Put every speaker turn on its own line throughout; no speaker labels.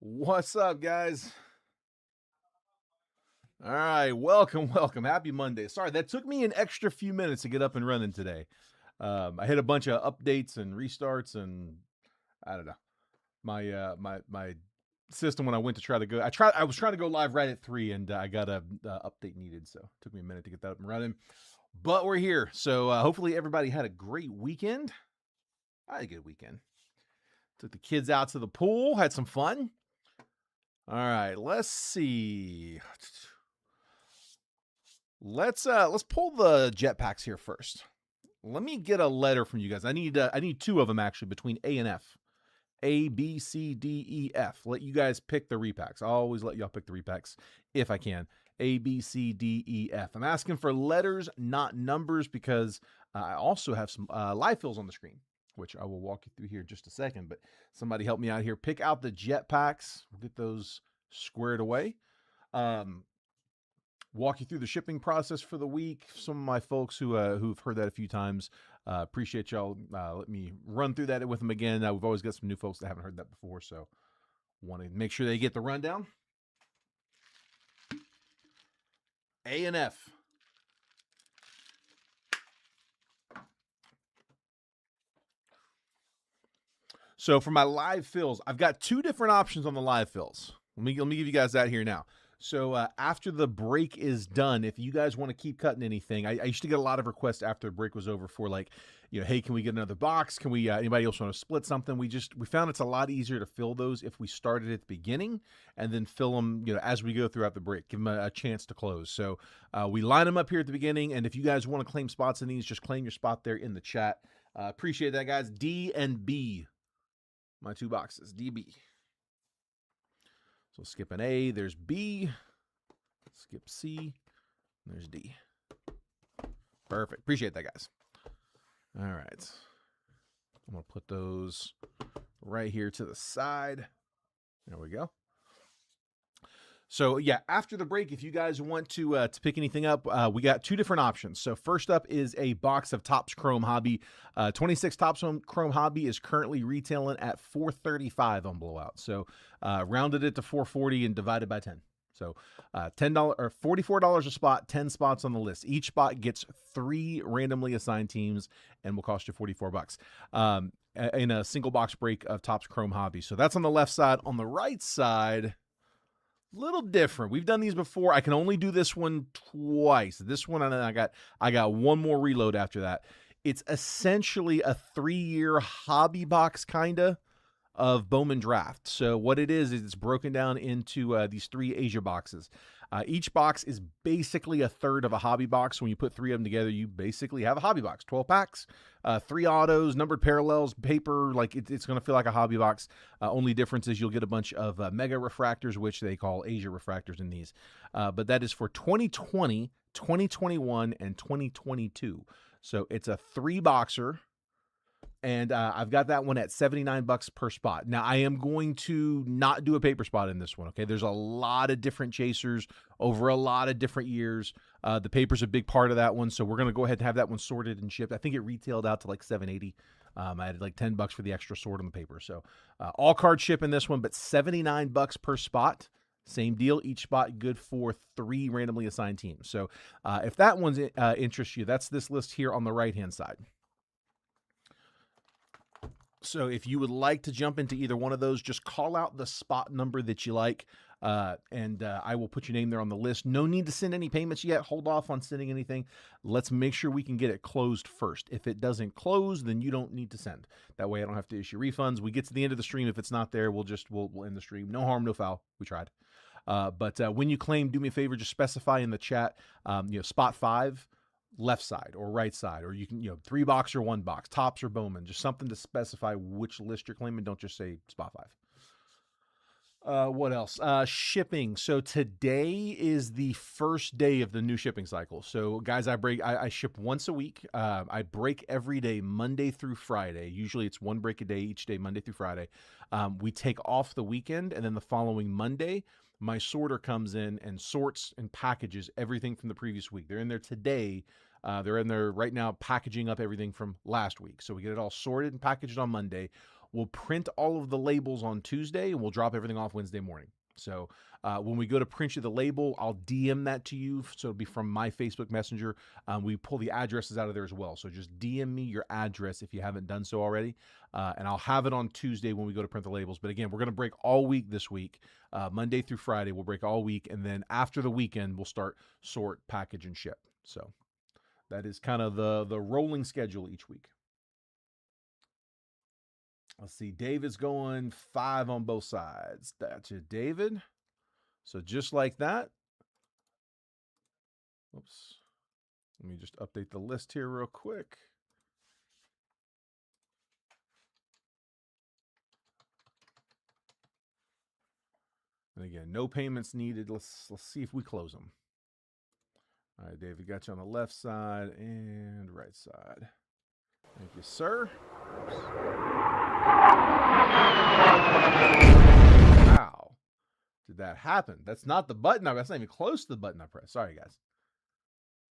What's up, guys? All right, welcome. Happy Monday. Sorry, that took me an extra few minutes to get up and running today. I hit a bunch of updates and restarts, and I don't know. My system when I went to try to go, I was trying to go live right at 3, and I got a update needed, so it took me a minute to get that up and running. But we're here, so hopefully everybody had a great weekend. I had a good weekend. Took the kids out to the pool, had some fun. All right, let's see. Let's pull the jetpacks here first. Let me get a letter from you guys. I need two of them actually between A and F. A, B, C, D, E, F. Let you guys pick the repacks. I'll always let y'all pick the repacks if I can. A, B, C, D, E, F. I'm asking for letters, not numbers, because I also have some live fills on the screen, which I will walk you through here in just a second. But somebody help me out here. Pick out the jetpacks. We'll get those squared away. Walk you through the shipping process for the week. Some of my folks who've heard that a few times, appreciate y'all. Let me run through that with them again. We've always got some new folks that haven't heard that before, so want to make sure they get the rundown. A and F. So for my live fills, I've got two different options on the live fills. Let me give you guys that here now. So after the break is done, if you guys want to keep cutting anything, I used to get a lot of requests after the break was over for like, hey, can we get another box? Can we? Anybody else want to split something? We found it's a lot easier to fill those if we started at the beginning and then fill them, as we go throughout the break. Give them a chance to close. So we line them up here at the beginning, and if you guys want to claim spots in these, just claim your spot there in the chat. Appreciate that, guys. D and B, my two boxes. DB. So skip an A, there's B, skip C, there's D. Perfect. Appreciate that, guys. All right. I'm going to put those right here to the side. There we go. So yeah, after the break, if you guys want to pick anything up, we got two different options. So first up is a box of Topps Chrome Hobby. 26 Topps Chrome Hobby is currently retailing at $435 on blowout. So rounded it to $440 and divided by 10. So $10 or $44 a spot, 10 spots on the list. Each spot gets 3 randomly assigned teams and will cost you $44 in a single box break of Topps Chrome Hobby. So that's on the left side. On the right side, little different. We've done these before. I can only do this one twice. This one, and then I got one more reload after that. It's essentially a 3-year hobby box kinda of Bowman Draft. So what it is it's broken down into these 3 Asia boxes. Each box is basically a third of a hobby box. When you put 3 of them together, you basically have a hobby box. 12 packs, 3 autos, numbered parallels, paper. Like it's going to feel like a hobby box. Only difference is you'll get a bunch of mega refractors, which they call Asia refractors in these. But that is for 2020, 2021, and 2022. So it's a 3-boxer. And I've got that one at $79 per spot. Now, I am going to not do a paper spot in this one, okay? There's a lot of different chasers over a lot of different years. The paper's a big part of that one, so we're going to go ahead and have that one sorted and shipped. I think it retailed out to like $780. I had like $10 for the extra sort on the paper. So all card ship in this one, but $79 per spot. Same deal. Each spot good for 3 randomly assigned teams. So if that one's interests you, that's this list here on the right-hand side. So if you would like to jump into either one of those, just call out the spot number that you like, and I will put your name there on the list. No need to send any payments yet. Hold off on sending anything. Let's make sure we can get it closed first. If it doesn't close, then you don't need to send. That way I don't have to issue refunds. We get to the end of the stream. If it's not there, we'll end the stream. No harm, no foul. We tried. But when you claim, do me a favor, just specify in the chat, spot 5, left side or right side, or you can, 3 box or 1 box, Topps or Bowman, just something to specify which list you're claiming. Don't just say spot 5. What else? Shipping. So today is the first day of the new shipping cycle. So guys, I ship once a week. I break every day, Monday through Friday. Usually it's 1 break a day each day, Monday through Friday. We take off the weekend, and then the following Monday, my sorter comes in and sorts and packages everything from the previous week. They're in there today. They're in there right now packaging up everything from last week. So we get it all sorted and packaged on Monday. We'll print all of the labels on Tuesday, and we'll drop everything off Wednesday morning. So when we go to print you the label, I'll DM that to you. So it'll be from my Facebook Messenger. We pull the addresses out of there as well. So just DM me your address if you haven't done so already. And I'll have it on Tuesday when we go to print the labels. But again, we're going to break all week this week. Monday through Friday, we'll break all week. And then after the weekend, we'll start sort, package, and ship. So that is kind of the rolling schedule each week. Let's see. David's going 5 on both sides. That's it, David. So just like that. Oops. Let me just update the list here real quick. And again, no payments needed. Let's see if we close them. All right, David, got you on the left side and right side. Thank you, sir. Oops. Wow. Did that happen? That's not the button. That's not even close to the button I pressed. Sorry, guys.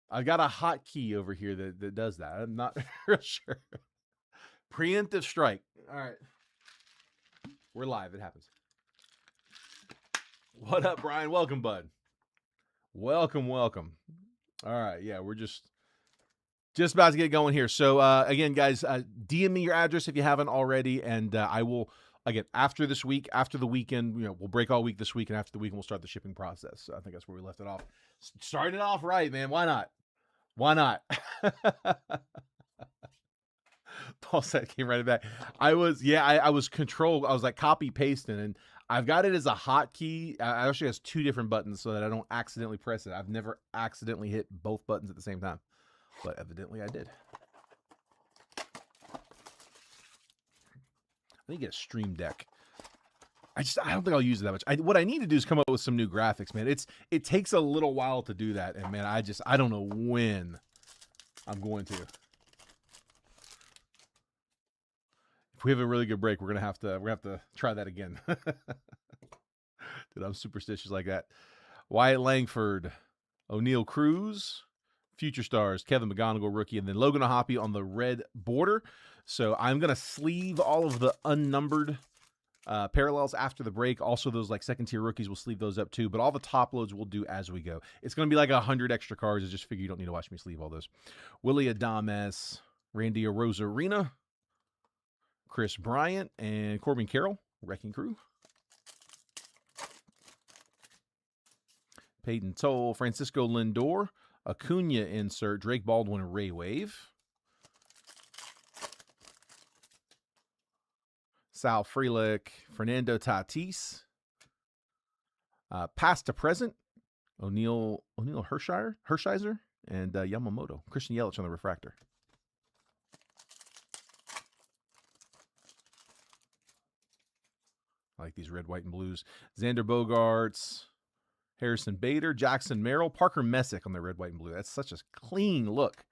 I got a hotkey over here that does that. I'm not real sure. Preemptive strike. All right. We're live. It happens. What up, Brian? Welcome, bud. Welcome. All right. Yeah, we're just about to get going here. So, again, guys, DM me your address if you haven't already, and I will, again, after this week, after the weekend, we'll break all week this week, and after the weekend, we'll start the shipping process. So I think that's where we left it off. Started off right, man. Why not? Paul said came right back. I was controlled. I was like copy pasting, and I've got it as a hotkey. I actually has 2 different buttons so that I don't accidentally press it. I've never accidentally hit both buttons at the same time, but evidently I did. I need to get a Stream Deck. I don't think I'll use it that much. What I need to do is come up with some new graphics, man. It takes a little while to do that, and man, I don't know when I'm going to. If we have a really good break, we're gonna have to try that again. Dude, I'm superstitious like that. Wyatt Langford, O'Neal Cruz, Future Stars, Kevin McGonigal rookie, and then Logan O'Hoppe on the red border. So I'm gonna sleeve all of the unnumbered parallels after the break. Also, those like second tier rookies, we'll sleeve those up too. But all the top loads we'll do as we go. It's gonna be like 100 extra cards. I just figure you don't need to watch me sleeve all those. Willie Adames, Randy Arozarena, Chris Bryant, and Corbin Carroll, Wrecking Crew. Peyton Toll, Francisco Lindor, Acuna insert, Drake Baldwin, and Ray Wave. Sal Frelick, Fernando Tatis. Past to present, O'Neal Hershiser, and Yamamoto. Christian Yelich on the refractor. I like these red, white, and blues. Xander Bogaerts, Harrison Bader, Jackson Merrill, Parker Messick on the red, white, and blue. That's such a clean look.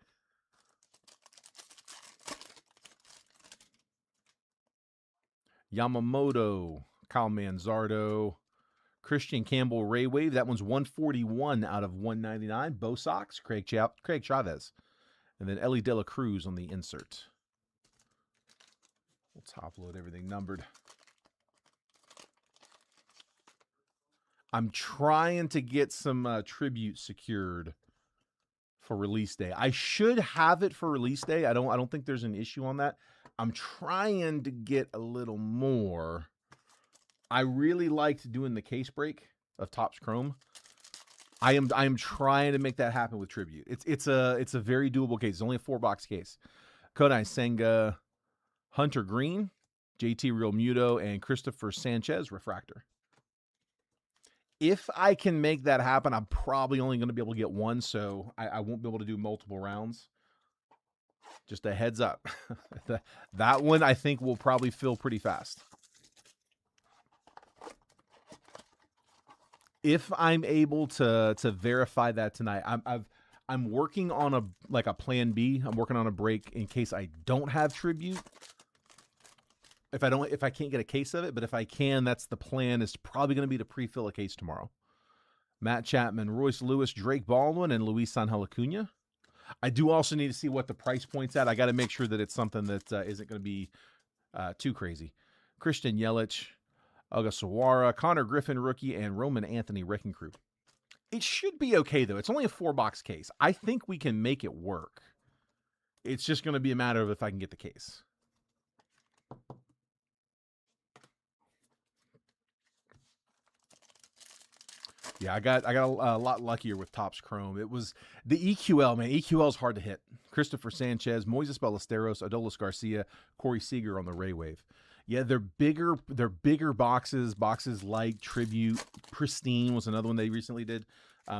Yamamoto, Kyle Manzardo, Christian Campbell, Ray Wave. That one's 141 out of 199. Bo Sox, Craig Chavez. And then Ellie De La Cruz on the insert. We'll top load everything numbered. I'm trying to get some tribute secured for release day. I should have it for release day. I don't think there's an issue on that. I'm trying to get a little more. I really liked doing the case break of Topps Chrome. I am trying to make that happen with tribute. It's a very doable case. It's only a 4-box case. Kodai Senga, Hunter Green, JT Realmuto, and Christopher Sanchez refractor. If I can make that happen, I'm probably only going to be able to get one, so I won't be able to do multiple rounds. Just a heads up. That one I think will probably fill pretty fast. If I'm able to verify that tonight, I'm working on a plan B. I'm working on a break in case I don't have tribute. If I can't get a case of it, but if I can, that's the plan. It's probably going to be to pre-fill a case tomorrow. Matt Chapman, Royce Lewis, Drake Baldwin, and Luis Angel Acuna. I do also need to see what the price point's at. I got to make sure that it's something that isn't going to be Too crazy. Christian Yelich, Ogasawara, Connor Griffin rookie, and Roman Anthony wrecking crew. It should be okay, though. It's only a 4-box case. I think we can make it work. It's just going to be a matter of if I can get the case. Yeah, I got a lot luckier with Topps Chrome. It was the EQL, man. EQL is hard to hit. Christopher Sanchez, Moises Ballesteros, Adolis Garcia, Corey Seager on the Ray Wave. Yeah, they're bigger. They're bigger boxes. Boxes like Tribute, Pristine was another one they recently did.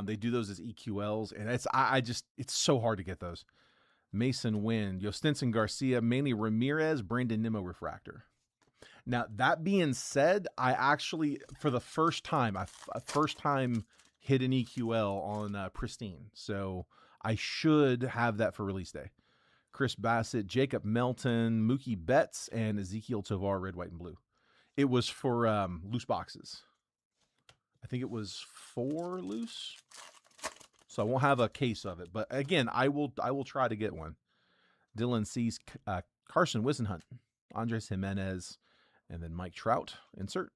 They do those as EQLs, and it's so hard to get those. Mason Wynn, Yostinson Garcia, Manny Ramirez, Brandon Nimmo refractor. Now, that being said, I actually, for the first time, hit an EQL on Pristine. So I should have that for release day. Chris Bassett, Jacob Melton, Mookie Betts, and Ezekiel Tovar, red, white, and blue. It was for loose boxes. I think it was 4 loose. So I won't have a case of it. But again, I will try to get one. Dylan Cease, Carson Whisenhunt, Andres Jimenez, and then Mike Trout. Insert.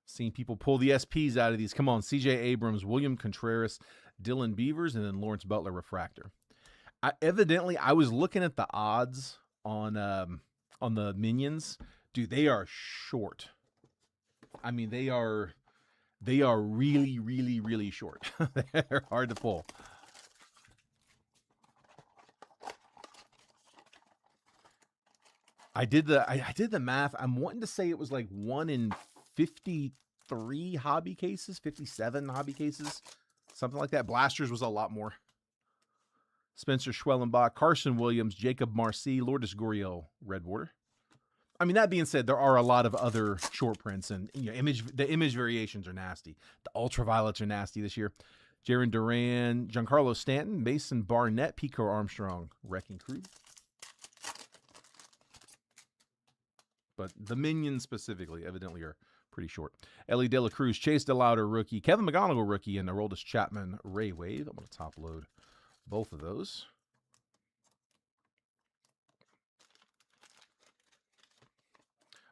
Seeing people pull the SPs out of these. Come on, CJ Abrams, William Contreras, Dylan Beavers, and then Lawrence Butler refractor. Evidently, I was looking at the odds on the Minions. Dude, they are short. I mean, they are really, really, really short. They're hard to pull. I did the math. I'm wanting to say it was like 1 in 53 hobby cases, 57 hobby cases, something like that. Blasters was a lot more. Spencer Schwellenbach, Carson Williams, Jacob Marcy, Lourdes Gurriel, red border. I mean, that being said, there are a lot of other short prints, and the image variations are nasty. The ultraviolets are nasty this year. Jaron Duran, Giancarlo Stanton, Mason Barnett, Pico Armstrong, wrecking crew. But the Minions specifically, evidently, are pretty short. Ellie De La Cruz, Chase DeLauder, rookie. Kevin McGonigal, rookie. And Aroldis Chapman, Ray Wave. I'm going to top load both of those.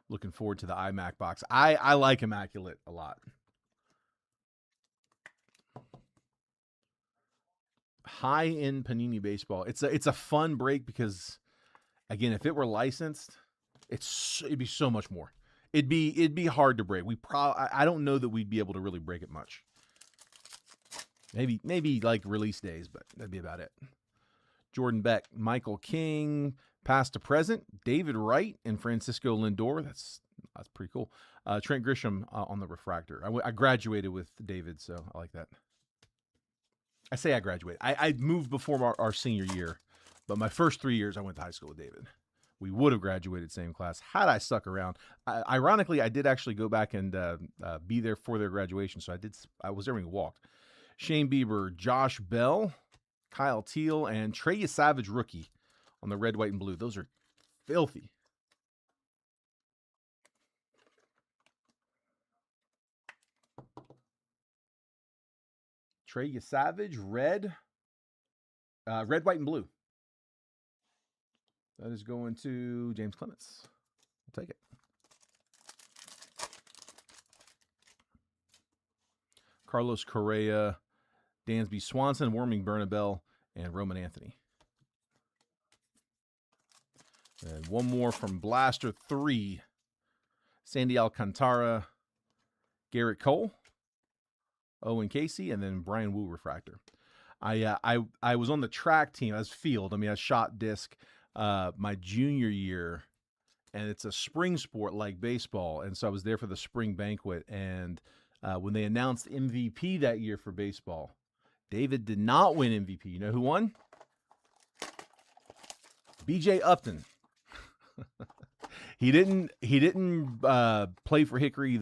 Looking forward to the iMac box. I like Immaculate a lot. High-end Panini Baseball. It's a fun break because, again, if it were licensed, it'd be so much more. It'd be hard to break. I don't know that we'd be able to really break it much. Maybe like release days, but that'd be about it. Jordan Beck, Michael King, past to present, David Wright and Francisco Lindor. That's pretty cool. Trent Grisham on the refractor. I graduated with David, so I like that. I say I graduated. I moved before our senior year, but my first 3 years I went to high school with David. We would have graduated same class had I stuck around. Ironically, I did actually go back and be there for their graduation, so I was there when we walked. Shane Bieber, Josh Bell, Kyle Teal, and Trey Savage, rookie, on the red, white, and blue. Those are filthy. Trey Savage, red, white, and blue. That is going to James Clements. I'll take it. Carlos Correa, Dansby Swanson, Warming Bernabel, and Roman Anthony. And one more from Blaster 3. Sandy Alcantara, Garrett Cole, Owen Casey, and then Brian Wu refractor. I was on the track team as field. I was shot disc my junior year, and it's a spring sport like baseball. And so I was there for the spring banquet. And when they announced MVP that year for baseball, David did not win MVP. You know who won? BJ Upton. He didn't play for Hickory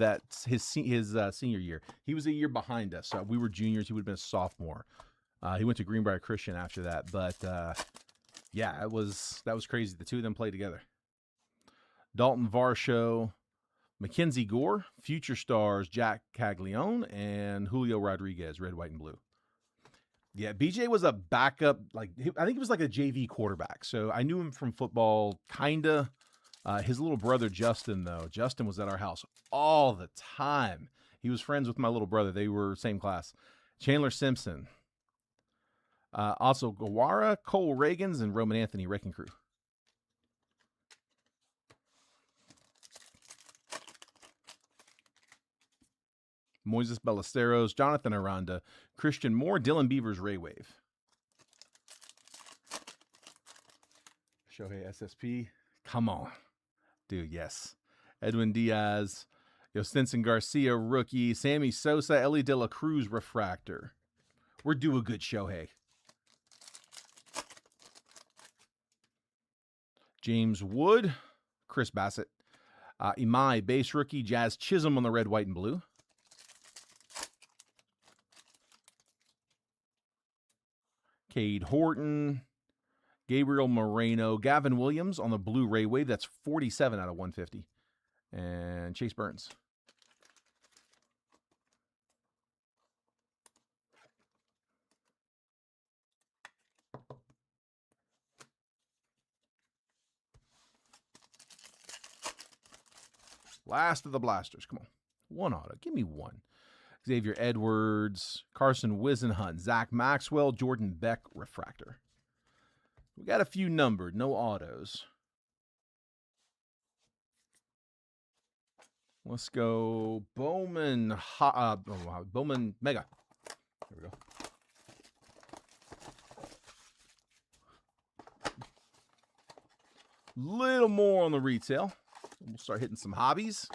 his senior year. He was a year behind us. We were juniors. He would have been a sophomore. He went to Greenbrier Christian after that. But yeah, that was crazy. The two of them played together. Dalton Varsho, Mackenzie Gore, future stars Jack Caglione, and Julio Rodriguez, red, white, and blue. Yeah, BJ was a backup. Like I think he was like a JV quarterback. So I knew him from football, kinda. His little brother Justin, though, Justin was at our house all the time. He was friends with my little brother. They were same class. Chandler Simpson. Also Gawara, Cole Reagans, and Roman Anthony Wrecking Crew. Moises Ballesteros, Jonathan Aranda, Christian Moore, Dylan Beavers, Ray Wave. Shohei SSP. Come on. Dude, yes. Edwin Diaz, Stinson Garcia, rookie, Sammy Sosa, Ellie De La Cruz, refractor. We're due a good Shohei. James Wood, Chris Bassett, Imai, base rookie, Jazz Chisholm on the red, white, and blue. Cade Horton, Gabriel Moreno, Gavin Williams on the blue Ray Wave. That's 47 out of 150. And Chase Burns. Last of the blasters. Come on. One auto. Give me one. Xavier Edwards, Carson Wisenhunt, Zach Maxwell, Jordan Beck, refractor. We got a few numbered, no autos. Let's go Bowman, Bowman Mega. There we go. Little more on the retail. We'll start hitting some hobbies.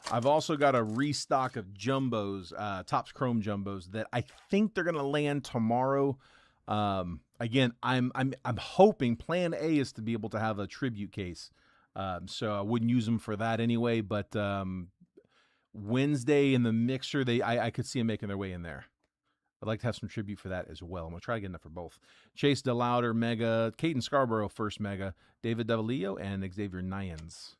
I've also got a restock of jumbos, Topps Chrome jumbos that I think they're gonna land tomorrow. Again, I'm hoping Plan A is to be able to have a tribute case, so I wouldn't use them for that anyway. But Wednesday in the mixer, I could see them making their way in there. I'd like to have some tribute for that as well. I'm gonna try to get enough for both. Chase DeLauder Mega, Caden Scarborough first Mega, David Davalillo, and Xavier Nyans.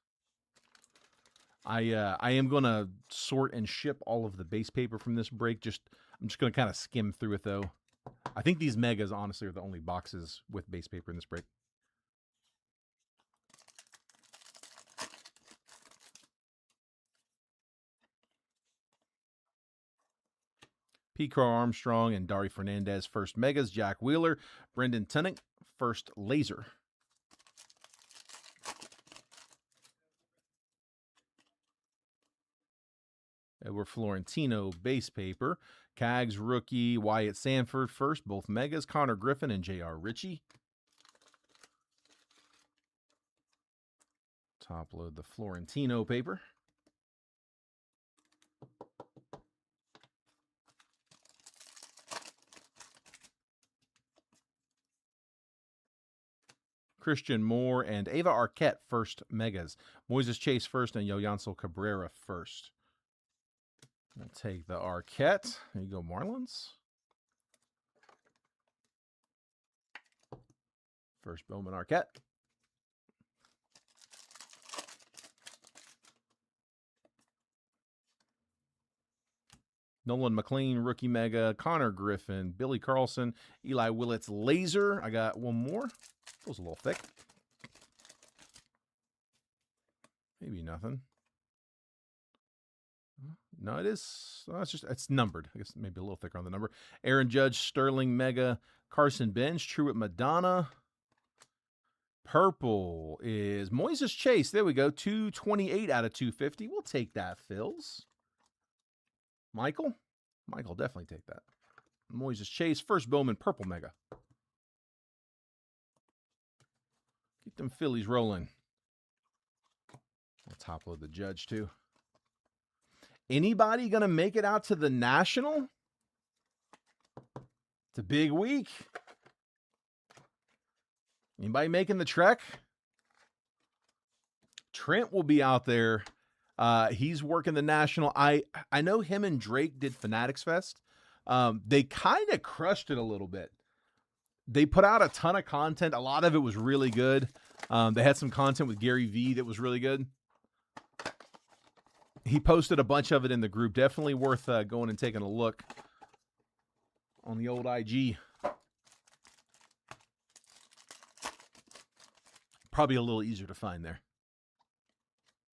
I am going to sort and ship all of the base paper from this break. I'm just going to kind of skim through it, though. I think these Megas, honestly, are the only boxes with base paper in this break. P. Crow Armstrong and Dari Fernandez, first Megas. Jack Wheeler, Brendan Tunick, first Laser. Edward Florentino, base paper. Cags, rookie. Wyatt Sanford, first. Both Megas. Connor Griffin and J.R. Ritchie. Top load the Florentino paper. Christian Moore and Ava Arquette, first Megas. Moises Chase, first, and Yoyansel Cabrera, first. We'll take the Arquette. There you go, Marlins. First Bowman Arquette. Nolan McLean, rookie Mega. Connor Griffin, Billy Carlson, Eli Willits, Laser. I got one more. Feels a little thick. Maybe nothing. No, it is. It's numbered. I guess maybe a little thicker on the number. Aaron Judge, Sterling Mega, Carson Bench, Truett Madonna. Purple is Moises Chase. There we go. 228 out of 250. We'll take that, Phils. Michael? Michael, definitely take that. Moises Chase, first Bowman, purple Mega. Keep them Phillies rolling. I'll top load the Judge, too. Anybody going to make it out to the National? It's a big week. Anybody making the trek? Trent will be out there. He's working the National. I know him and Drake did Fanatics Fest. They kind of crushed it a little bit. They put out a ton of content. A lot of it was really good. They had some content with Gary V that was really good. He posted a bunch of it in the group. Definitely worth going and taking a look on the old IG. Probably a little easier to find there.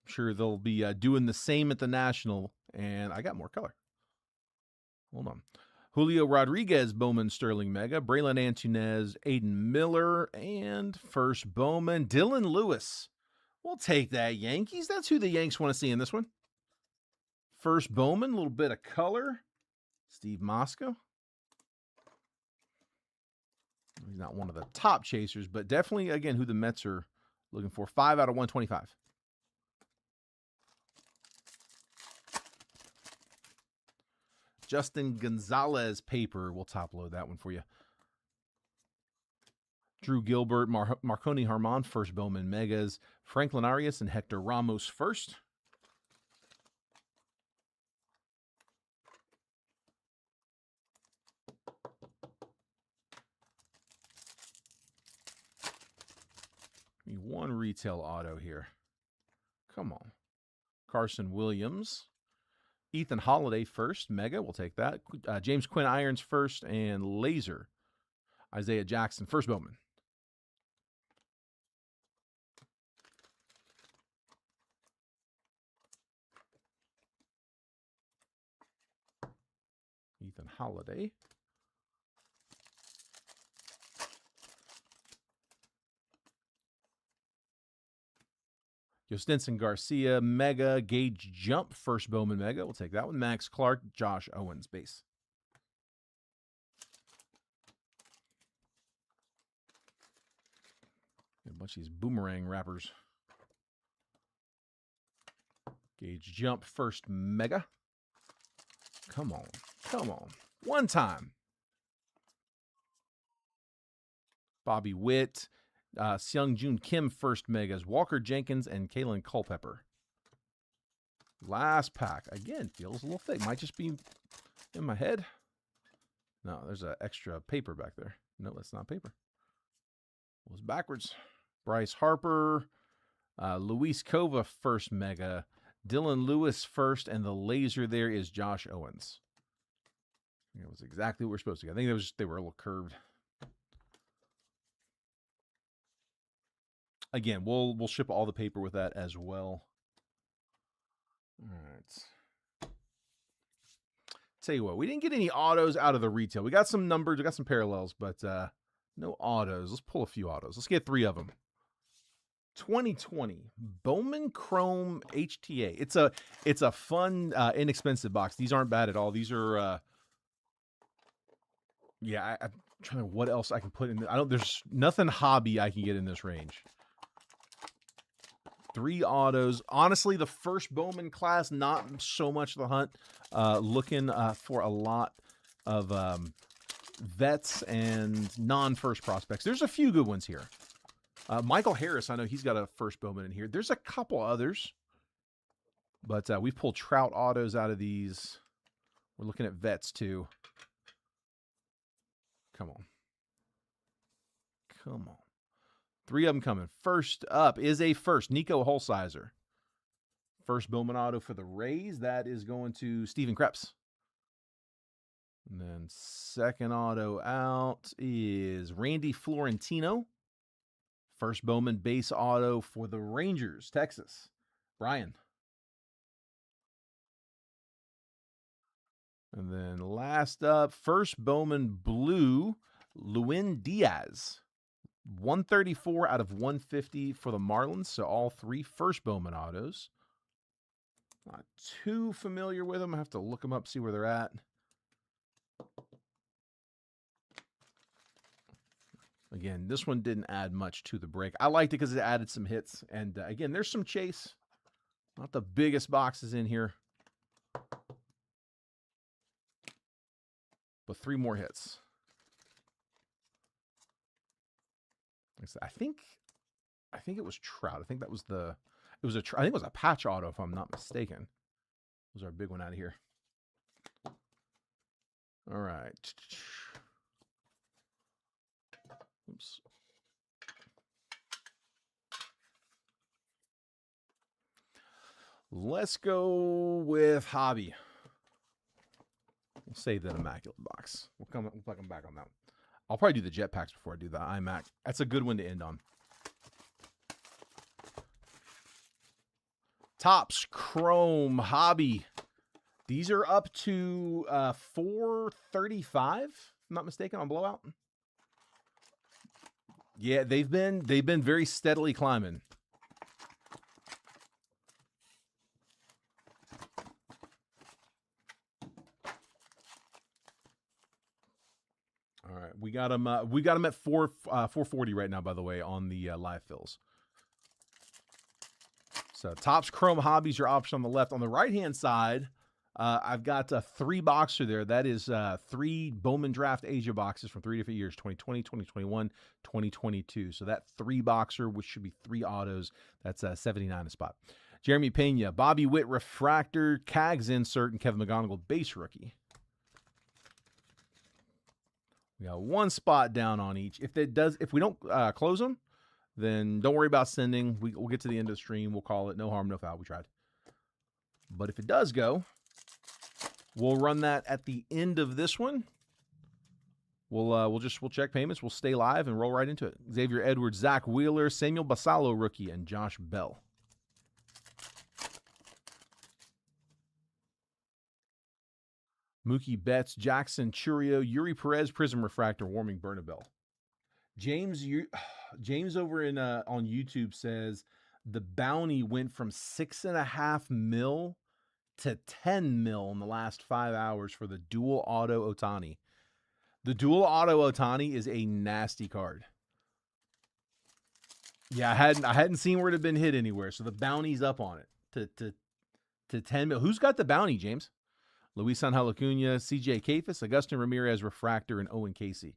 I'm sure they'll be doing the same at the National. And I got more color. Hold on. Julio Rodriguez, Bowman Sterling Mega. Braylon Antunez, Aiden Miller. And first Bowman, Dylan Lewis. We'll take that, Yankees. That's who the Yanks want to see in this one. First Bowman, a little bit of color. Steve Mosco. He's not one of the top chasers, but definitely, again, who the Mets are looking for. 5 out of 125. Justin Gonzalez paper. We'll top load that one for you. Drew Gilbert, Marconi Harmon, first Bowman Megas. Franklin Arias and Hector Ramos first. One retail auto here. Come on. Carson Williams. Ethan Holiday first. Mega, we'll take that. James Quinn Irons first. And Laser. Isaiah Jackson, first Bowman. Ethan Holiday. Stinson Garcia, Mega, Gage Jump, first Bowman Mega. We'll take that one. Max Clark, Josh Owens, base. A bunch of these boomerang wrappers. Gage Jump, first Mega. Come on. Come on. One time. Bobby Witt. Seung Joon Kim, first Megas. Walker Jenkins and Kalen Culpepper. Last pack. Again, feels a little thick. Might just be in my head. No, there's an extra paper back there. No, that's not paper. It was backwards. Bryce Harper. Luis Cova, first Mega. Dylan Lewis first, and the laser there is Josh Owens. It was exactly what we're supposed to get. I think they were a little curved. Again, we'll ship all the paper with that as well. All right. Tell you what, we didn't get any autos out of the retail. We got some numbers, we got some parallels, but no autos. Let's pull a few autos. Let's get 3 of them. 2020 Bowman Chrome HTA. It's a fun, inexpensive box. These aren't bad at all. These are, yeah. I'm trying to what else I can put in. There's nothing hobby I can get in this range. 3 autos. Honestly, the first Bowman class, not so much the hunt. Looking for a lot of vets and non-first prospects. There's a few good ones here. Michael Harris, I know he's got a first Bowman in here. There's a couple others. But we've pulled Trout autos out of these. We're looking at vets, too. Come on. Come on. 3 of them coming. First up is a first. Nico Holsizer. First Bowman auto for the Rays. That is going to Steven Krebs. And then second auto out is Randy Florentino. First Bowman base auto for the Rangers, Texas. Brian. And then last up, first Bowman blue, Lewin Diaz. 134 out of 150 for the Marlins. So all 3 first Bowman autos. Not too familiar with them. I have to look them up, see where they're at. Again, this one didn't add much to the break. I liked it because it added some hits. And again, there's some chase. Not the biggest boxes in here. But 3 more hits. I think it was Trout. I think that was I think it was a patch auto, if I'm not mistaken. Was our big one out of here. All right. Oops. Let's go with hobby. We'll save that immaculate box. We'll come back on that one. I'll probably do the jetpacks before I do the iMac. That's a good one to end on. Topps Chrome Hobby. These are up to 435, if I'm not mistaken, on blowout. Yeah, they've been very steadily climbing. All right, we got them at 440 right now, by the way, on the live fills. So Topps Chrome Hobbies, your option on the left. On the right-hand side, I've got a 3-boxer there. That is 3 Bowman Draft Asia boxes from 3 different years, 2020, 2021, 2022. So that 3-boxer, which should be 3 autos, that's 79 a spot. Jeremy Pena, Bobby Witt Refractor, Cags insert, and Kevin McGonigal base rookie. We got 1 spot down on each. If we don't close them, then don't worry about sending. We'll get to the end of the stream. We'll call it no harm, no foul. We tried. But if it does go, we'll run that at the end of this one. We'll check payments. We'll stay live and roll right into it. Xavier Edwards, Zach Wheeler, Samuel Basallo rookie, and Josh Bell. Mookie Betts, Jackson Churio, Yuri Perez, Prism Refractor, Warming Bernabel. James over in on YouTube says the bounty went from 6.5 mil to 10 mil in the last 5 hours for the dual auto Ohtani. The dual auto Ohtani is a nasty card. Yeah, I hadn't seen where it had been hit anywhere, so the bounty's up on it to 10 mil. Who's got the bounty, James? Luis Angel Acuna, CJ Kafis, Augustin Ramirez Refractor, and Owen Casey.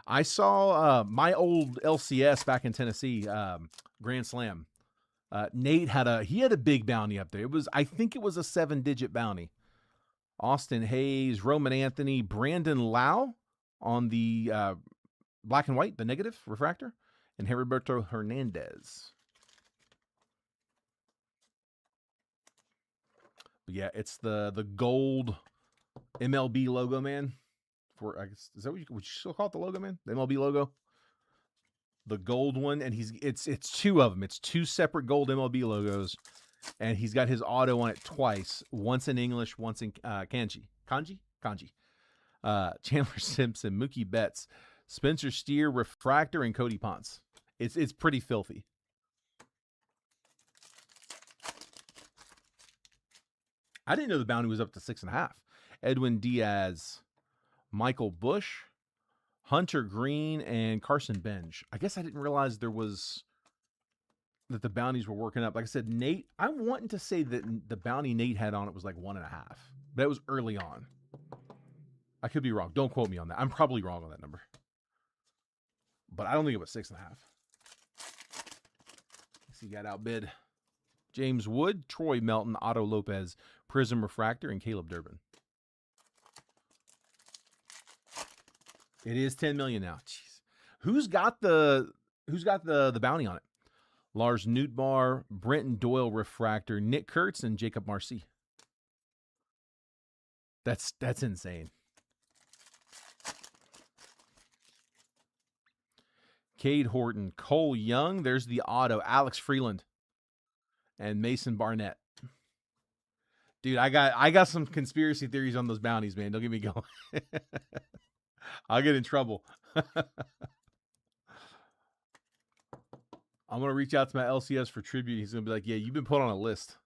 I saw my old LCS back in Tennessee, Grand Slam. Nate had a big bounty up there. I think it was a 7-digit bounty. Austin Hayes, Roman Anthony, Brandon Lau on the black and white, the negative refractor, and Heriberto Hernandez. But yeah, it's the gold MLB logo, man. I guess, is that what you still call it, the logo, man? The MLB logo, the gold one, and it's 2 of them. It's 2 separate gold MLB logos, and he's got his auto on it twice. Once in English, once in kanji. Chandler Simpson, Mookie Betts, Spencer Steer, Refractor, and Cody Ponce. It's pretty filthy. I didn't know the bounty was up to 6.5. Edwin Diaz, Michael Bush, Hunter Green, and Carson Benj. I guess I didn't realize that the bounties were working up. Like I said, Nate, I'm wanting to say that the bounty Nate had on it was like 1.5. That was early on. I could be wrong. Don't quote me on that. I'm probably wrong on that number. But I don't think it was 6.5. He got outbid. James Wood, Troy Melton, Otto Lopez, Prism Refractor, and Caleb Durbin. It is 10 million now. Jeez. Who's got the bounty on it? Lars Nootbaar, Brenton Doyle Refractor, Nick Kurtz, and Jacob Marcy. That's insane. Cade Horton, Cole Young. There's the auto. Alex Freeland and Mason Barnett. Dude, I got some conspiracy theories on those bounties, man. Don't get me going. I'll get in trouble. I'm going to reach out to my LCS for tribute. He's going to be like, yeah, you've been put on a list.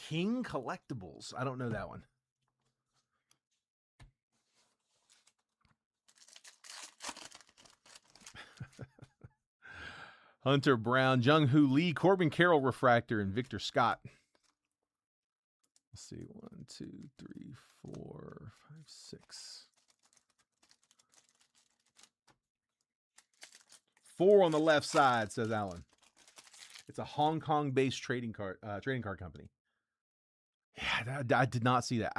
King Collectibles. I don't know that one. Hunter Brown, Jung-Hoo Lee, Corbin Carroll Refractor, and Victor Scott. Let's see. 1, 2, 3, 4, 5, 6. 4 on the left side, says Alan. It's a Hong Kong-based trading card company. Yeah, I did not see that.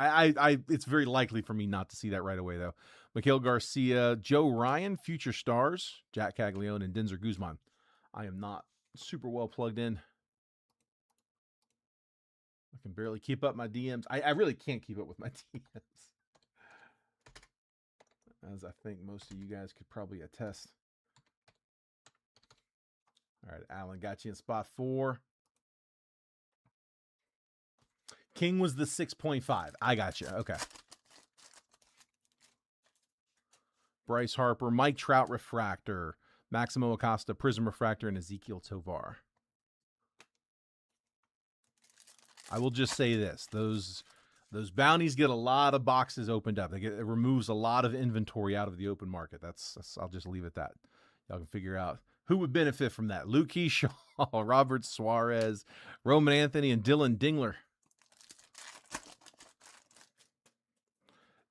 It's very likely for me not to see that right away, though. Mikhail Garcia, Joe Ryan, Future Stars, Jack Caglione, and Denzer Guzman. I am not super well plugged in. I can barely keep up my DMs. I really can't keep up with my DMs. As I think most of you guys could probably attest. All right, Alan got you in spot 4. King was the 6.5. I got you. Okay. Bryce Harper, Mike Trout Refractor, Maximo Acosta Prism Refractor, and Ezekiel Tovar. I will just say this. Those bounties get a lot of boxes opened up. It removes a lot of inventory out of the open market. That's I'll just leave it at that. Y'all can figure out who would benefit from that. Luke Keyshaw, Robert Suarez, Roman Anthony, and Dylan Dingler.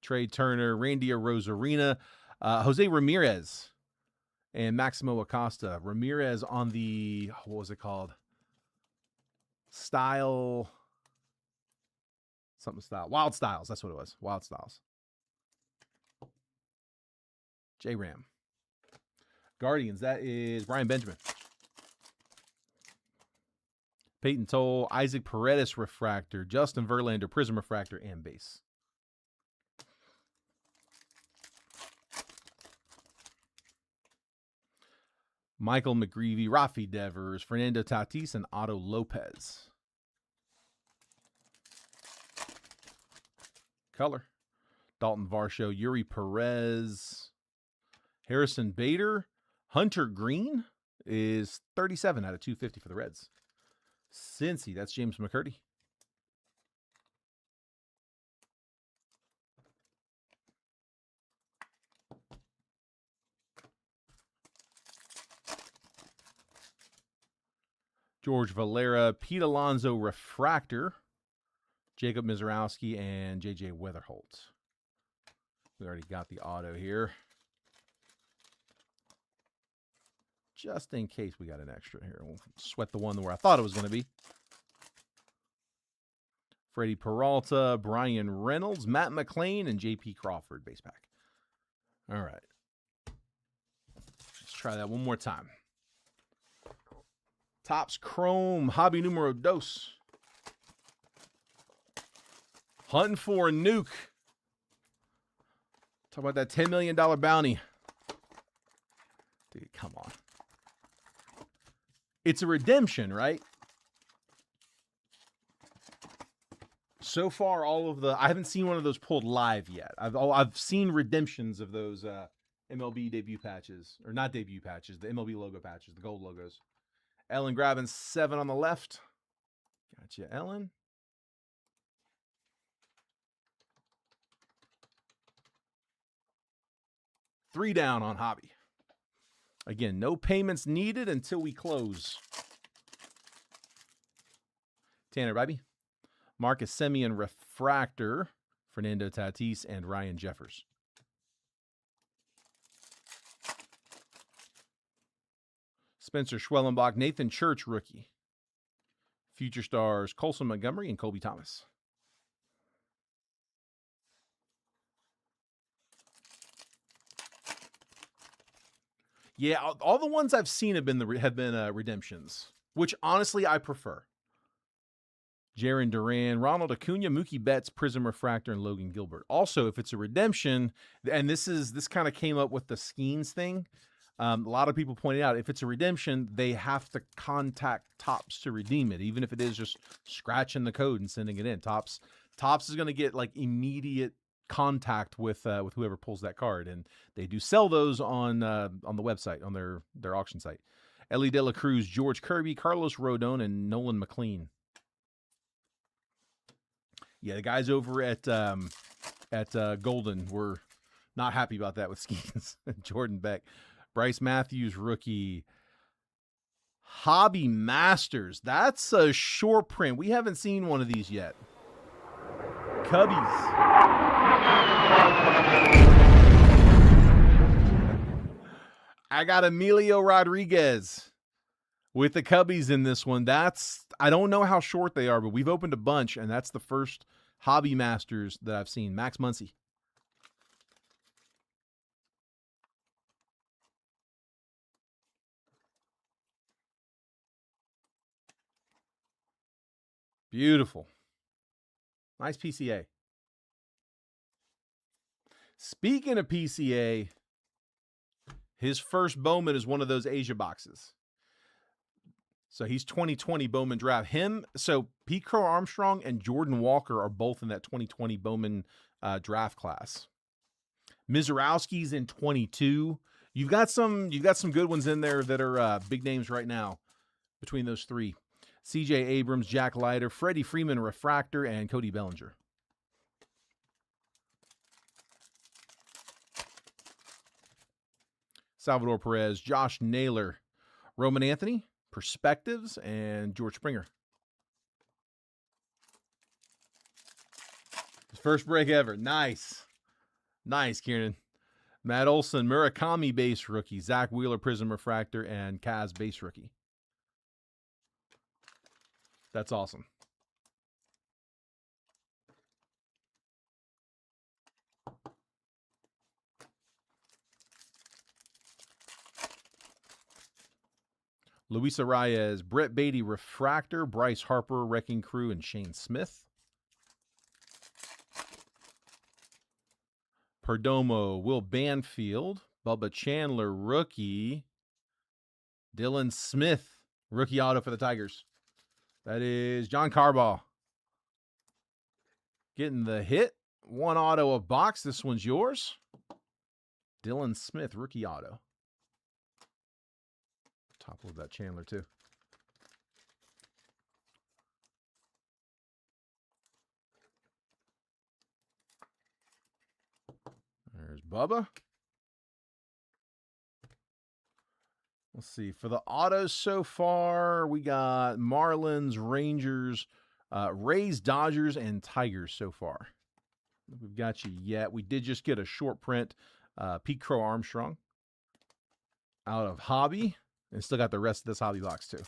Trey Turner, Randy Rosarina, Jose Ramirez, and Maximo Acosta. Ramirez on the, what was it called? Style. Something style. Wild Styles. That's what it was. Wild Styles. J-Ram. Guardians. That is Brian Benjamin. Peyton Toll. Isaac Paredes Refractor. Justin Verlander Prism Refractor and base. Michael McGreevy. Rafi Devers. Fernando Tatis and Otto Lopez. Color. Dalton Varsho, Yuri Perez, Harrison Bader, Hunter Green is 37 out of 250 for the Reds. Cincy, that's James McCurdy. George Valera, Pete Alonso Refractor, Jacob Mizorowski, and J.J. Weatherholt. We already got the auto here. Just in case we got an extra here. We'll sweat the one where I thought it was going to be. Freddie Peralta, Brian Reynolds, Matt McClain, and J.P. Crawford base pack. All right. Let's try that one more time. Topps Chrome, Hobby Numero Dos. Hunting for a nuke. Talk about that $10 million bounty. Dude, come on. It's a redemption, right? So far, all of the... I haven't seen one of those pulled live yet. I've seen redemptions of those MLB debut patches. Or not debut patches, the MLB logo patches, the gold logos. Ellen grabbing 7 on the left. Gotcha, Ellen. Three down on Hobby. Again, no payments needed until we close. Tanner Bibby. Marcus Semien Refractor. Fernando Tatis and Ryan Jeffers. Spencer Schwellenbach. Nathan Church rookie. Future stars Colson Montgomery and Colby Thomas. Yeah, all the ones I've seen have been redemptions, which honestly I prefer. Jaron Duran, Ronald Acuna, Mookie Betts, Prism Refractor, and Logan Gilbert. Also, if it's a redemption, and this kind of came up with the Skeens thing. A lot of people pointed out if it's a redemption, they have to contact Topps to redeem it, even if it is just scratching the code and sending it in. Topps is going to get like immediate contact with whoever pulls that card, and they do sell those on the website, on their auction site. Ellie De La Cruz, George Kirby, Carlos Rodon, and Nolan McLean. Yeah, the guys over at Golden were not happy about that with Skeens. Jordan Beck, Bryce Matthews rookie. Hobby Masters. That's a short print. We haven't seen one of these yet. Cubbies. I got Emilio Rodriguez with the Cubbies in this one. I don't know how short they are, but we've opened a bunch, and that's the first Hobby Masters that I've seen. Max Muncy. Beautiful. Nice PCA. Speaking of PCA, his first Bowman is one of those Asia boxes. So he's 2020 Bowman draft. So Pete Crow Armstrong and Jordan Walker are both in that 2020 Bowman draft class. Mizorowski's in 22. You've got some good ones in there that are big names right now between those three. CJ Abrams, Jack Leiter, Freddie Freeman refractor, and Cody Bellinger. Salvador Perez, Josh Naylor, Roman Anthony, Perspectives, and George Springer. His first break ever. Nice. Nice, Kieran. Matt Olson, Murakami base rookie, Zach Wheeler Prism refractor, and Kaz base rookie. That's awesome. Luis Arias, Brett Beatty refractor, Bryce Harper Wrecking Crew, and Shane Smith. Perdomo, Will Banfield, Bubba Chandler rookie, Dylan Smith rookie auto for the Tigers. That is John Carbaugh. Getting the hit. One auto a box. This one's yours. Dylan Smith rookie auto. Top load that Chandler too. There's Bubba. Let's see. For the autos so far, we got Marlins, Rangers, Rays, Dodgers, and Tigers so far. We've got you yet. We did just get a short print. Pete Crow Armstrong out of Hobby. And still got the rest of this Hobby box too.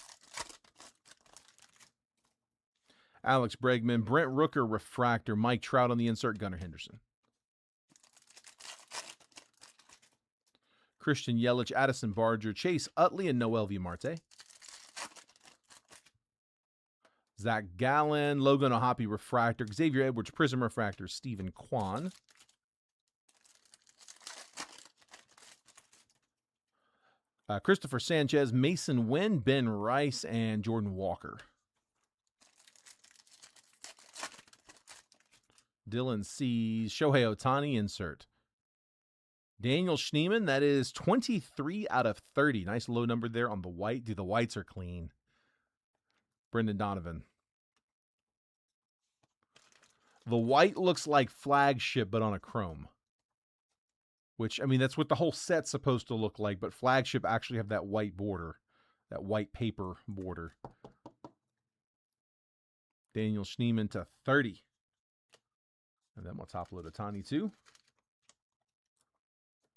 Alex Bregman, Brent Rooker refractor, Mike Trout on the insert, Gunnar Henderson. Christian Yelich, Addison Barger, Chase Utley, and Noel V. Marte. Zach Gallen, Logan O'Hoppe refractor, Xavier Edwards Prism refractor, Stephen Kwan. Christopher Sanchez, Mason Wynn, Ben Rice, and Jordan Walker. Dylan C's Shohei Ohtani insert. Daniel Schneemann, that is 23 out of 30. Nice low number there on the white. Dude, the whites are clean. Brendan Donovan. The white looks like Flagship, but on a chrome. Which, I mean, that's what the whole set's supposed to look like, but Flagship actually have that white border, that white paper border. Daniel Schneemann to 30. And then we'll top load Ohtani too.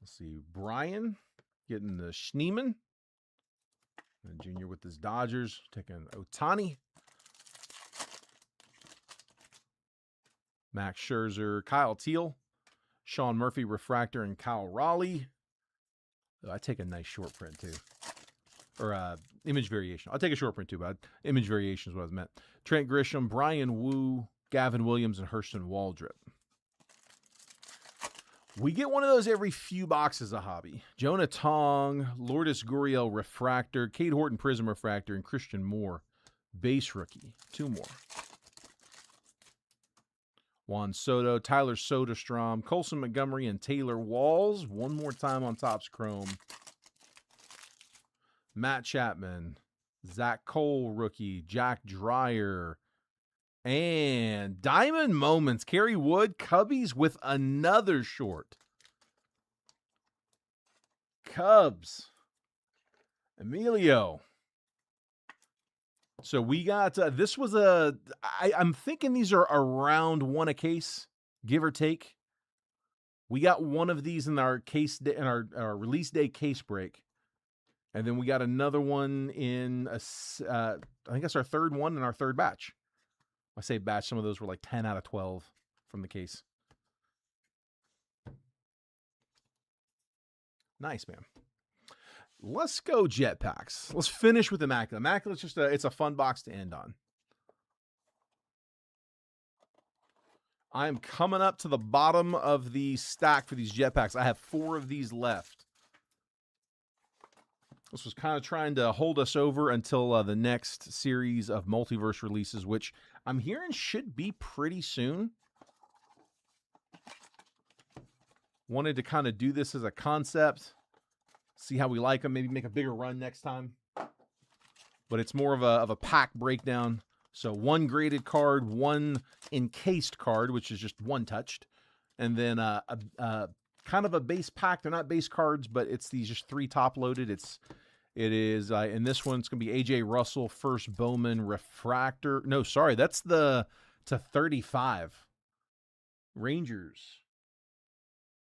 Let's see, Brian getting the Schneemann. And Junior with his Dodgers, taking Ohtani. Max Scherzer, Kyle Teal, Sean Murphy refractor, and Kyle Raleigh. Oh, I take a nice short print too. Or image variation. I'll take a short print too, but image variation is what I meant. Trent Grisham, Brian Wu, Gavin Williams, and Hurston Waldrip. We get one of those every few boxes of Hobby. Jonah Tong, Lourdes Gurriel refractor, Cade Horton Prism refractor, and Christian Moore base rookie. Two more. Juan Soto, Tyler Soderstrom, Colson Montgomery, and Taylor Walls. One more time on Topps Chrome. Matt Chapman, Zach Cole rookie, Jack Dreyer, and Diamond Moments, Kerry Wood, Cubbies with another short. Cubs, Emilio. So we got, this was I'm thinking these are around one a case, give or take. We got one of these in our case, in our release day case break. And then we got another one in, I think that's our third one in our third batch. I say batch, some of those were like 10 out of 12 from the case. Nice, man. Let's go Jetpacks. Let's finish with Immaculate. Immaculate's just it's a fun box to end on. I'm coming up to the bottom of the stack for these Jetpacks. I have 4 of these left. This was kind of trying to hold us over until the next series of multiverse releases, which I'm hearing should be pretty soon. Wanted to kind of do this as a concept, see how we like them, maybe make a bigger run next time. But it's more of a pack breakdown. So 1 graded card, 1 encased card, which is just 1 touched, and then a kind of a base pack. They're not base cards, but it's these just 3 top loaded. It is in this one. It's gonna be AJ Russell first Bowman refractor. No, sorry, that's the /35 Rangers.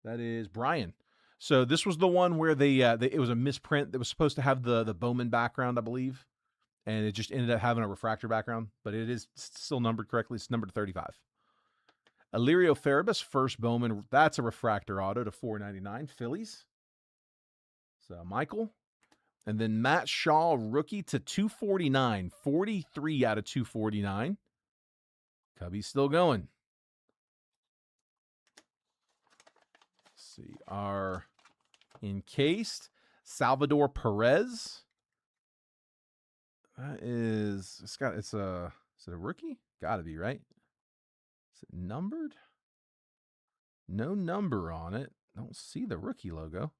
That is Brian. So this was the one where it was a misprint that was supposed to have the Bowman background, I believe, and it just ended up having a refractor background, but it is still numbered correctly. It's numbered 35. Illyrio Farabus, first Bowman. That's a refractor auto to $4.99. Phillies. So Michael. And then Matt Shaw, rookie to $249. 43 out of 249. Cubby's still going. Let's see. Our encased Salvador Perez. That is, is it a rookie? Gotta be, right? Is it numbered? No number on it. Don't see the rookie logo.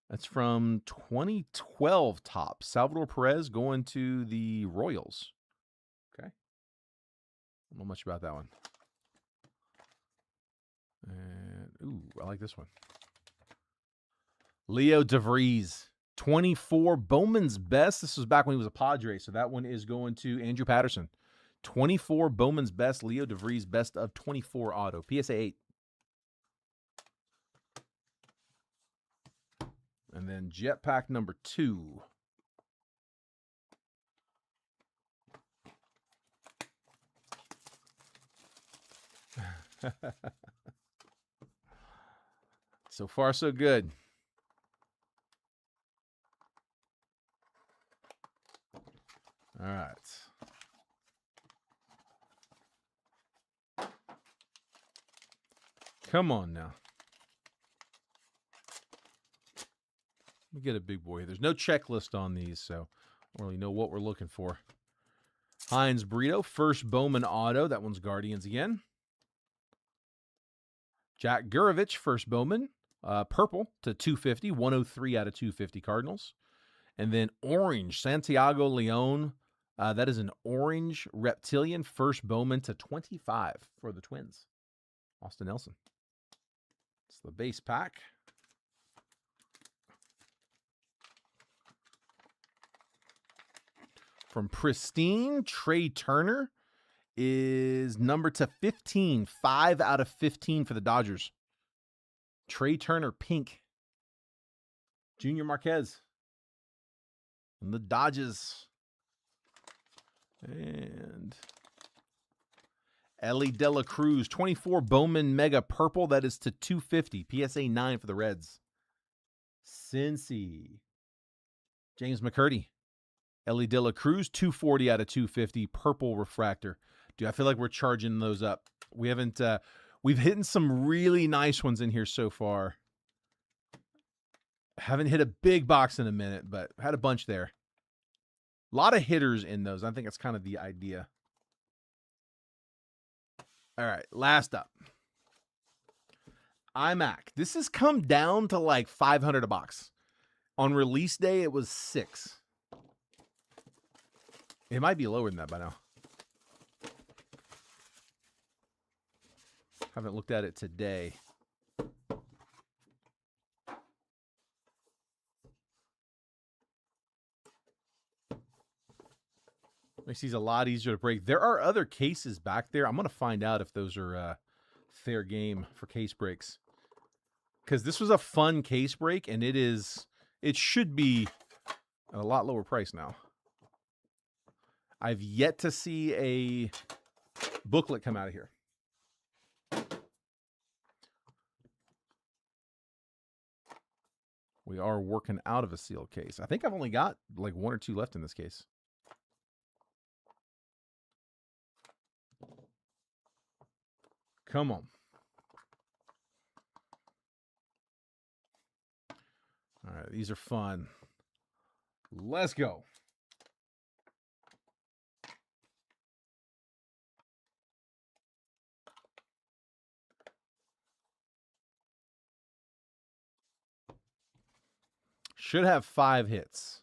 That's from 2012 top. Salvador Perez going to the Royals. Okay. I don't know much about that one. And, ooh, I like this one. Leo DeVries. 24 Bowman's Best. This was back when he was a Padre, so that one is going to Andrew Patterson. 24 Bowman's Best. Leo DeVries best of 24 auto. PSA 8. And then Jetpack number 2. So far, so good. All right. Come on now. Let me get a big boy. There's no checklist on these, so I don't really know what we're looking for. Heinz Brito, first Bowman auto. That one's Guardians again. Jack Gurovich, first Bowman. Purple to 250. 103 out of 250 Cardinals. And then orange, Santiago Leon. That is an orange reptilian, first Bowman to 25 for the Twins. Austin Nelson. It's the base pack. From Pristine, Trey Turner is numbered to 15. 5 out of 15 for the Dodgers. Trey Turner, pink. Junior Marquez. And the Dodgers. And Ellie De La Cruz, 24 Bowman Mega Purple. That is to 250. PSA 9 for the Reds. Cincy. James McCurdy. Ellie De La Cruz, 240 out of 250. Purple refractor. Dude, I feel like we're charging those up. We haven't, we've hit some really nice ones in here so far. Haven't hit a big box in a minute, but had a bunch there. A lot of hitters in those. I think that's kind of the idea. All right, last up. iMac. This has come down to like $500 a box. On release day, it was $6. It might be lower than that by now. Haven't looked at it today. Makes these a lot easier to break. There are other cases back there. I'm going to find out if those are fair game for case breaks. Because this was a fun case break, and it should be a lot lower price now. I've yet to see a booklet come out of here. We are working out of a sealed case. I think I've only got like 1 or 2 left in this case. Come on. All right, these are fun. Let's go. Should have 5 hits.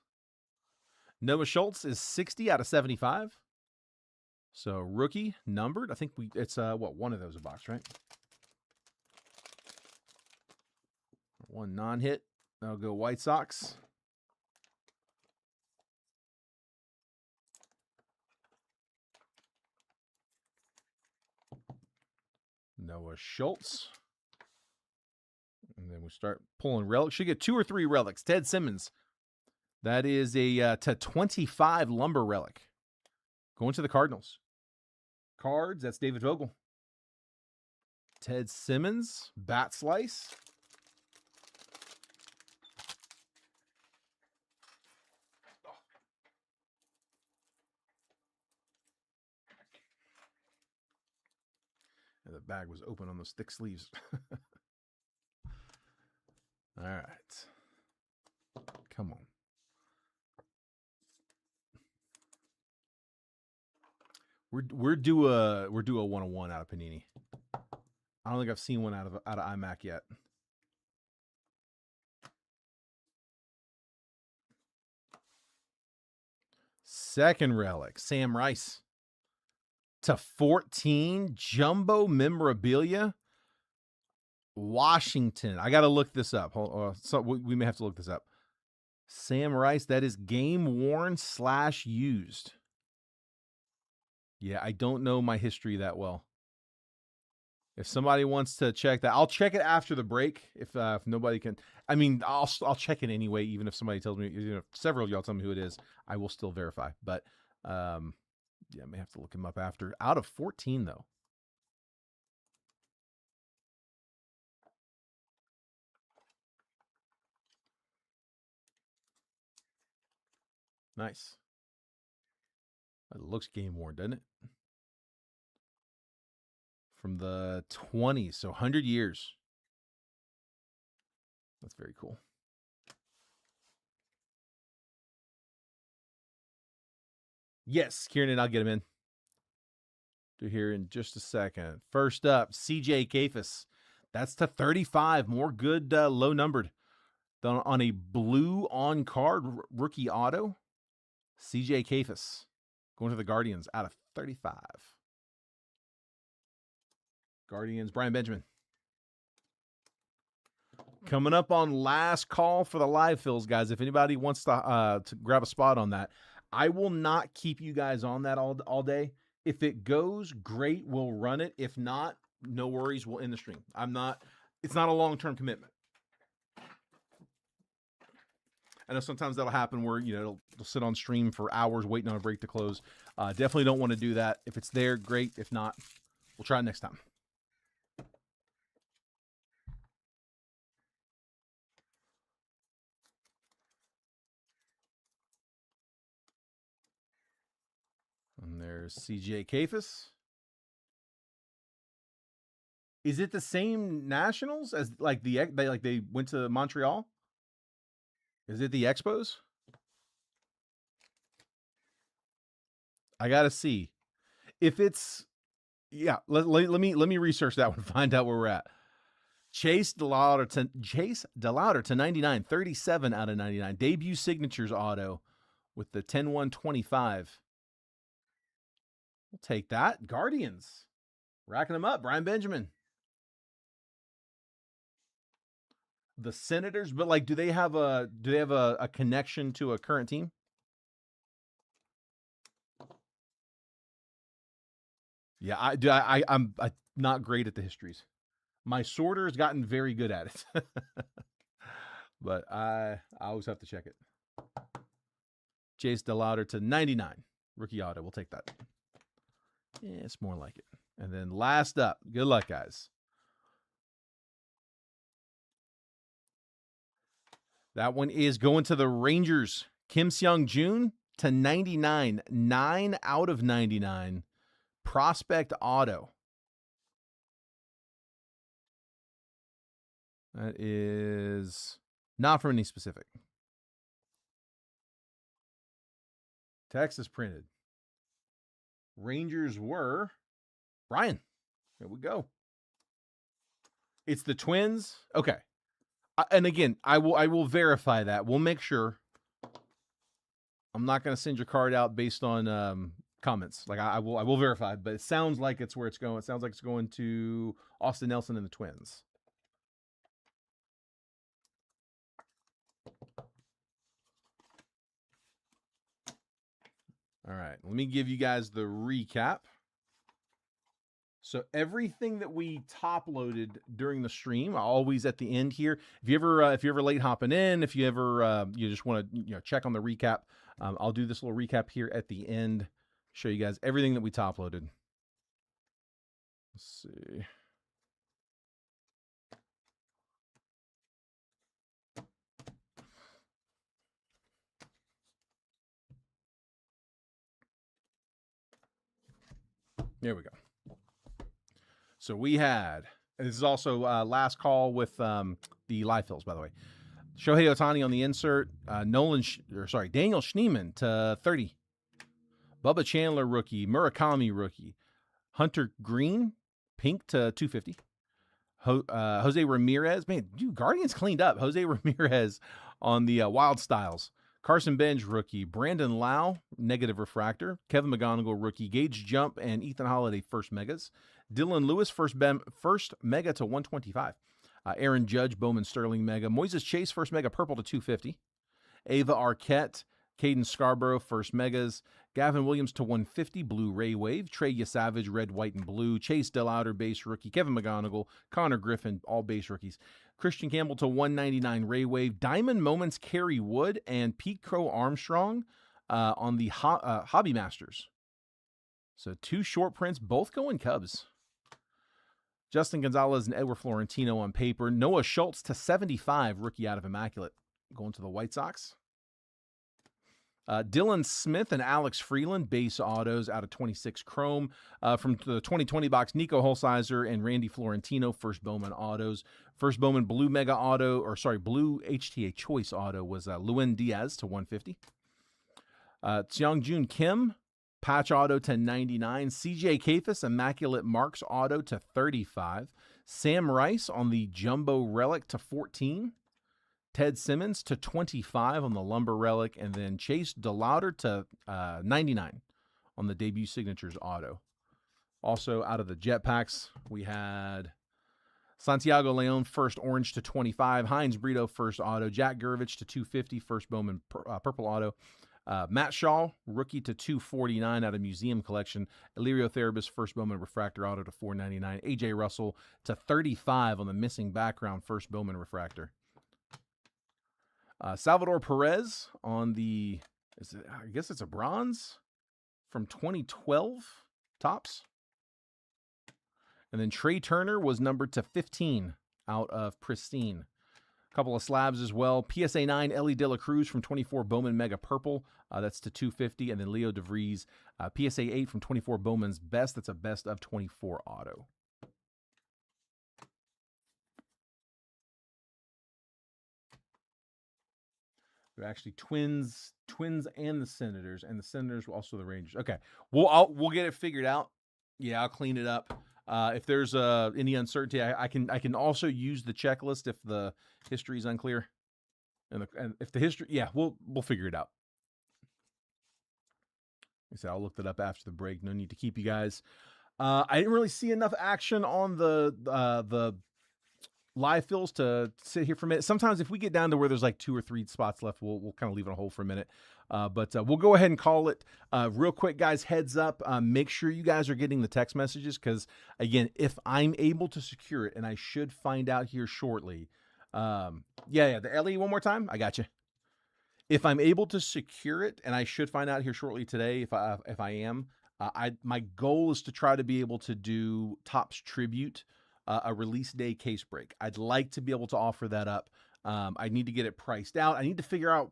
Noah Schultz is 60 out of 75. So rookie numbered. I think it's what, one of those a box, right? One non-hit. That'll go White Sox. Noah Schultz. And then we start pulling relics. Should get 2 or 3 relics. Ted Simmons. That is a /25 lumber relic. Going to the Cardinals. Cards, that's David Vogel. Ted Simmons, bat slice. And the bag was open on those thick sleeves. All right. Come on. We're due a 101 out of Panini. I don't think I've seen one out of iMac yet. Second relic, Sam Rice. /14 jumbo memorabilia. Washington. I got to look this up. So we may have to look this up. Sam Rice, that is game worn / used. Yeah, I don't know my history that well. If somebody wants to check that, I'll check it after the break. If nobody can, I mean, I'll check it anyway. Even if somebody tells me, several of y'all tell me who it is, I will still verify. But yeah, I may have to look him up after. Out of 14 though. Nice. It looks game worn, doesn't it? From the 20s, so 100 years. That's very cool. Yes, Kieran, I'll get him in. Do here in just a second. First up, CJ Kafis. That's /35. More good low numbered. On a blue on card rookie auto. CJ Kafis going to the Guardians out of 35. Guardians, Brian Benjamin. Coming up on last call for the live fills, guys. If anybody wants to grab a spot on that, I will not keep you guys on that all day. If it goes, great, we'll run it. If not, no worries, we'll end the stream. It's not a long-term commitment. I know sometimes that'll happen where, it'll sit on stream for hours waiting on a break to close. Definitely don't want to do that. If it's there, great. If not, we'll try it next time. And there's CJ Kafis. Is it the same Nationals as they went to Montreal? Is it the Expos? I gotta see if it's. Yeah, let me research that one. Find out where we're at. Chase DeLauder to 99, 37 out of 99. Debut signatures auto with the 10/1/25. We'll take that. Guardians racking them up. Brian Benjamin. The Senators, but do they have a connection to a current team? Yeah, I'm not great at the histories. My sorter's gotten very good at it. But I always have to check it. Chase DeLauder to 99. Rookie auto. We'll take that. Yeah, it's more like it. And then last up, good luck, guys. That one is going to the Rangers. Kim Seung-Jun to 99. 9 out of 99. Prospect auto. That is not from any specific. Texas printed. Rangers were Brian. There we go. It's the Twins. Okay. And again, I will verify that. We'll make sure. I'm not going to send your card out based on comments. Like I will verify, but it sounds like it's where it's going. It sounds like it's going to Austin Nelson and the Twins. All right, let me give you guys the recap. So everything that we top loaded during the stream, always at the end here. If you ever late hopping in, if you ever you just want to check on the recap, I'll do this little recap here at the end. Show you guys everything that we top loaded. Let's see. There we go. So we had, and this is also last call with the live fills, by the way. Shohei Ohtani on the insert. Daniel Schneemann to 30. Bubba Chandler rookie. Murakami rookie. Hunter Green, pink to 250. Jose Ramirez. Man, dude, Guardians cleaned up. Jose Ramirez on the Wild Styles. Carson Bench rookie. Brandon Lau, negative refractor. Kevin McGonigal rookie. Gage Jump and Ethan Holiday first megas. Dylan Lewis first mega to 125. Aaron Judge Bowman Sterling mega. Moises Chase first mega purple to 250. Ava Arquette, Caden Scarborough first megas. Gavin Williams to 150 blue Ray Wave. Trey Yesavage red, white, and blue. Chase Delauder base rookie. Kevin McGonigal. Connor Griffin all base rookies. Christian Campbell to 199 Ray Wave. Diamond Moments Kerry Wood and Pete Crow Armstrong on the Hobby Masters. So 2 short prints, both going Cubs. Justin Gonzalez and Edward Florentino on paper. Noah Schultz to 75, rookie out of Immaculate, going to the White Sox. Dylan Smith and Alex Freeland, base autos out of 26 Chrome. From the 2020 box, Nico Holsizer and Randy Florentino, first Bowman autos. First Bowman blue mega auto, blue HTA choice auto was Lewin Diaz to 150. Seung-Jun Kim, patch auto to 99. CJ Kafis, Immaculate Marks auto to 35. Sam Rice on the Jumbo Relic to 14. Ted Simmons to 25 on the Lumber Relic. And then Chase DeLauder to 99 on the Debut Signatures auto. Also out of the Jetpacks, we had Santiago Leon first orange to 25. Heinz Brito first auto. Jack Gurvich to 250 first Bowman purple auto. Matt Shaw, rookie to 249 out of Museum Collection. Illyrio Therapist, first Bowman Refractor Auto to 499. AJ Russell to 35 on the missing background, first Bowman Refractor. Salvador Perez on the, I guess it's a bronze from 2012 Topps. And then Trey Turner was numbered to 15 out of Pristine. Couple of slabs as well. PSA 9, Ellie De La Cruz from 24 Bowman Mega Purple. That's to 250. And then Leo DeVries, PSA 8 from 24 Bowman's Best. That's a best of 24 auto. They're actually twins and the Senators. And the Senators were also the Rangers. Okay. We'll get it figured out. Yeah, I'll clean it up. If there's any uncertainty, I can also use the checklist if the history is unclear, and if the history, yeah, we'll figure it out. Like I said, I'll look that up after the break. No need to keep you guys. I didn't really see enough action on the live fills to sit here for a minute. Sometimes if we get down to where there's like 2 or 3 spots left, we'll kind of leave it on hold for a minute. But we'll go ahead and call it real quick, guys. Heads up. Make sure you guys are getting the text messages because, again, if I'm able to secure it, and I should find out here shortly. The LE one more time. I got you. If I'm able to secure it, and I should find out here shortly today if I am, my goal is to try to be able to do Topps Tribute, a release day case break. I'd like to be able to offer that up. I need to get it priced out. I need to figure out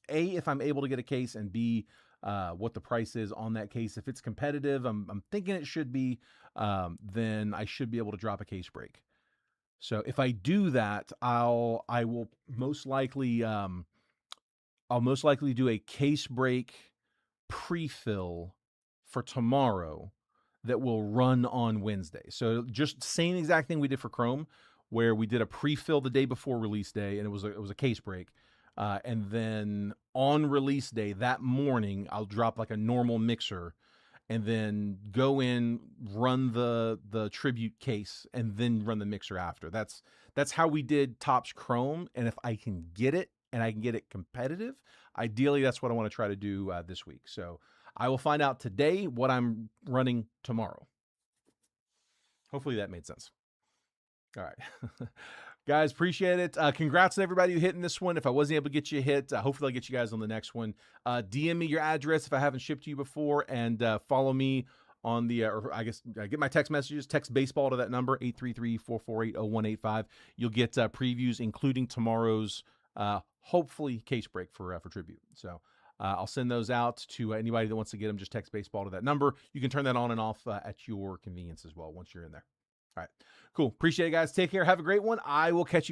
A, if I'm able to get a case, and B, what the price is on that case. If it's competitive, I'm thinking it should be, then I should be able to drop a case break. So if I do that, I will most likely I'll most likely do a case break pre-fill for tomorrow that will run on Wednesday. So just same exact thing we did for Chrome, where we did a pre-fill the day before release day, and it was a case break. And then on release day that morning, I'll drop like a normal mixer, and then go in, run the tribute case, and then run the mixer after. That's how we did Topps Chrome. And if I can get it, and I can get it competitive, ideally that's what I want to try to do this week. So I will find out today what I'm running tomorrow. Hopefully that made sense. All right. Guys, appreciate it. Congrats on everybody who hit in this one. If I wasn't able to get you a hit, hopefully I'll get you guys on the next one. DM me your address if I haven't shipped to you before, and follow me on the, or I guess get my text messages. Text baseball to that number, 833-448-0185. You'll get previews, including tomorrow's hopefully case break for tribute. So I'll send those out to anybody that wants to get them. Just text baseball to that number. You can turn that on and off at your convenience as well once you're in there. All right, cool. Appreciate it, guys. Take care. Have a great one. I will catch you guys